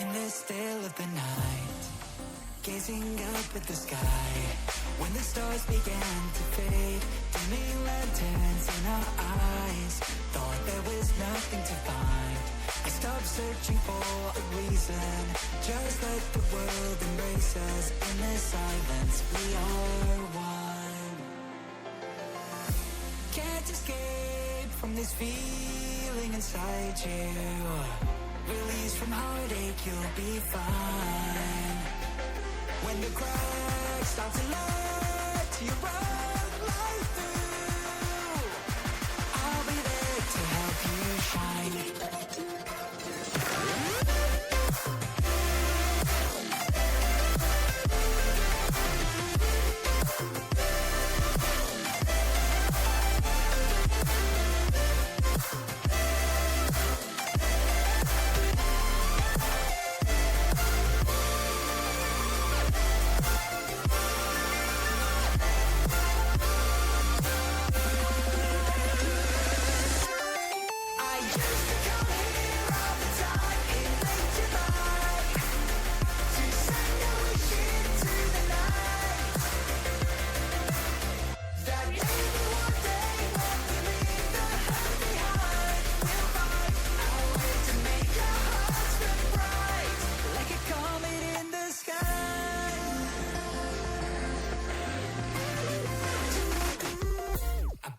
in the still of the night, gazing up at the sky. When the stars began to fade, dimming lanterns in our eyes, thought there was nothing to find. I stopped searching for a reason, just let the world embrace us. In the silence, we are one. Can't escape from this feeling inside you. Release from heartache, you'll be fine. When the cracks start to let you run right through, I'll be there to help you shine.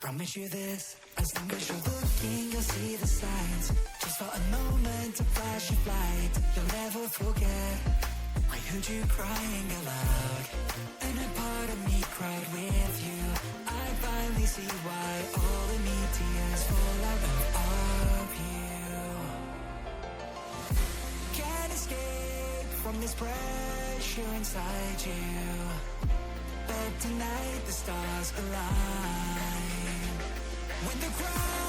Promise you this, as long as you're looking, you'll see the signs. Just for a moment, a flash of light, you'll never forget. I heard you crying aloud, and a part of me cried with you. I finally see why all the meteors fall out of you. Can't escape from this pressure inside you, but tonight the stars align. When the crowd